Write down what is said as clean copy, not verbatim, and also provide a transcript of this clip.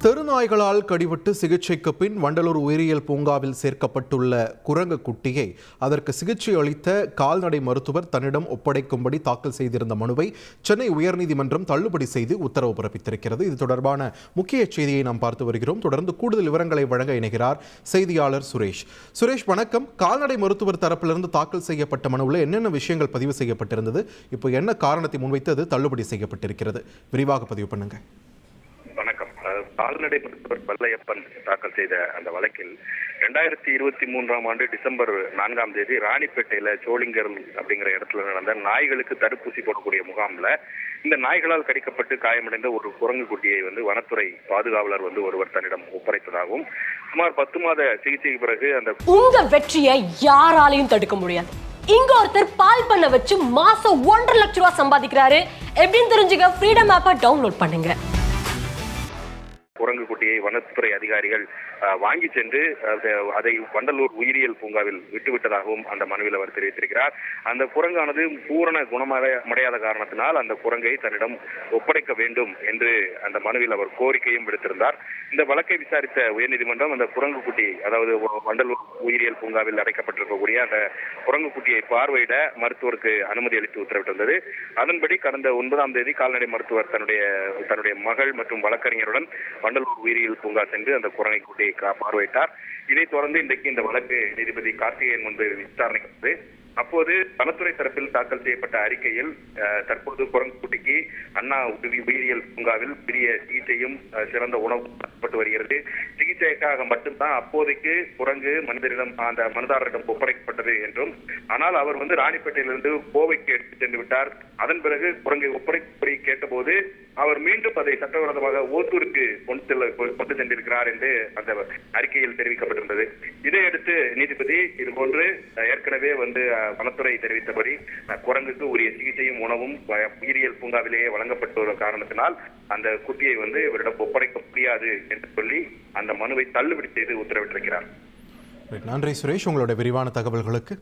தெருநாய்களால் கடிபட்டு சிகிச்சைக்கு பின் வண்டலூர் உயிரியல் பூங்காவில் சேர்க்கப்பட்டுள்ள குரங்கு குட்டியை அதற்கு சிகிச்சை அளித்த கால்நடை மருத்துவர் தன்னிடம் ஒப்படைக்கும்படி தாக்கல் செய்திருந்த மனுவை சென்னை உயர்நீதிமன்றம் தள்ளுபடி செய்து உத்தரவு பிறப்பித்திருக்கிறது. இது தொடர்பான முக்கிய செய்தியை நாம் பார்த்து வருகிறோம். தொடர்ந்து கூடுதல் விவரங்களை வழங்க இணைகிறார் செய்தியாளர் சுரேஷ். சுரேஷ், வணக்கம். கால்நடை மருத்துவர் தரப்பிலிருந்து தாக்கல் செய்யப்பட்ட மனுவில் என்னென்ன விஷயங்கள் பதிவு செய்யப்பட்டிருந்தது, இப்போ என்ன காரணத்தை முன்வைத்து அது தள்ளுபடி செய்யப்பட்டிருக்கிறது, விரிவாக பதிவு பண்ணுங்க. கால்நடை மருத்துவர் பல்லையப்பன் தாக்கல் செய்த அந்த வழக்கில் 2023 ஆண்டு டிசம்பர் 4 ராணிப்பேட்டையில சோளிங்கர் அப்படிங்கிற இடத்துல நடந்த நாய்களுக்கு தடுப்பூசி போடக்கூடிய முகாம்ல இந்த நாய்களால் கடிக்கப்பட்டு காயமடைந்த ஒரு குரங்கு குட்டியை வனத்துறை பாதுகாவலர் ஒருவர் தன்னிடம் ஒப்படைத்ததாகவும் சுமார் 10 மாத சிகிச்சைக்கு பிறகு அந்த உங்க வெற்றியை யாராலையும் தடுக்க முடியாது. இங்க ஒருத்தர் பால் பண்ண வச்சு மாசம் 1.5 லட்சம் ரூபாய் சம்பாதிக்கிறாரு. எப்படின்னு தெரிஞ்சுக்க ஃப்ரீடம் ஆப்பை டவுன்லோட் பண்ணுங்க. குரங்கு குட்டியை வனத்துறை அதிகாரிகள் வாங்கி சென்று அதை வண்டலூர் உயிரியல் பூங்காவில் விட்டுவிட்டதாகவும் அந்த மனுவில் அவர் தெரிவித்திருக்கிறார். அந்த குரங்கானது பூரண குணமடையாத காரணத்தினால் அந்த குரங்கை தன்னிடம் ஒப்படைக்க வேண்டும் என்று அந்த மனுவில் அவர் கோரிக்கையும் விடுத்திருந்தார். இந்த வழக்கை விசாரித்த உயர்நீதிமன்றம் அந்த குரங்கு குட்டி, அதாவது வண்டலூர் உயிரியல் பூங்காவில் அடைக்கப்பட்டிருக்கக்கூடிய அந்த குரங்கு குட்டியை பார்வையிட மருத்துவருக்கு அனுமதி அளித்து உத்தரவிட்டிருந்தது. அதன்படி கடந்த 9 கால்நடை மருத்துவர் தன்னுடைய மகள் மற்றும் வழக்கறிஞருடன் வண்டலூர் உயிரியல் பூங்கா சென்று அந்த குரங்கை குட்டியை பார்வையிட்டார். இதைத் தொடர்ந்து இன்றைக்கு இந்த வழக்கு நீதிபதி கார்த்திகேயன் முன்பு விசாரணைக்கு வந்தது. அப்போது வனத்துறை தரப்பில் தாக்கல் செய்யப்பட்ட அறிக்கையில் தற்போது குரங்கு குட்டிக்கு அண்ணா உயிரியல் பூங்காவில் பெரிய சிகிச்சையும் சிறந்த உணவும் தரப்பட்டு வருகிறது. சிகிச்சைக்காக மட்டும்தான் அப்போதைக்கு குரங்கு அந்த மனுதாரரிடம் ஒப்படைக்கப்பட்டது என்றும், ஆனால் அவர் ராணிப்பேட்டையிலிருந்து கோவைக்கு எடுத்து சென்று விட்டார். அதன் பிறகு குரங்கை ஒப்படைப்படி கேட்டபோது அவர் மீண்டும் அதை சட்டவிரோதமாக ஓத்தூருக்கு கொண்டு சென்றிருக்கிறார் என்று அந்த அறிக்கையில் தெரிவிக்கப்பட்டிருந்தது. இதையடுத்து நீதிபதி இதுபோன்று ஏற்கனவே வனத்துறை தெரிவித்தபடி குரங்குக்கு உரிய சிகிச்சையும் உணவும் உயிரியல் பூங்காவிலேயே வழங்கப்பட்டுள்ள காரணத்தினால் அந்த குட்டியை இவரிடம் ஒப்படைக்க முடியாது என்று சொல்லி அந்த மனுவை தள்ளுபடி செய்து உத்தரவிட்டிருக்கிறார். நன்றி சுரேஷ், உங்களுடைய விரிவான தகவல்களுக்கு.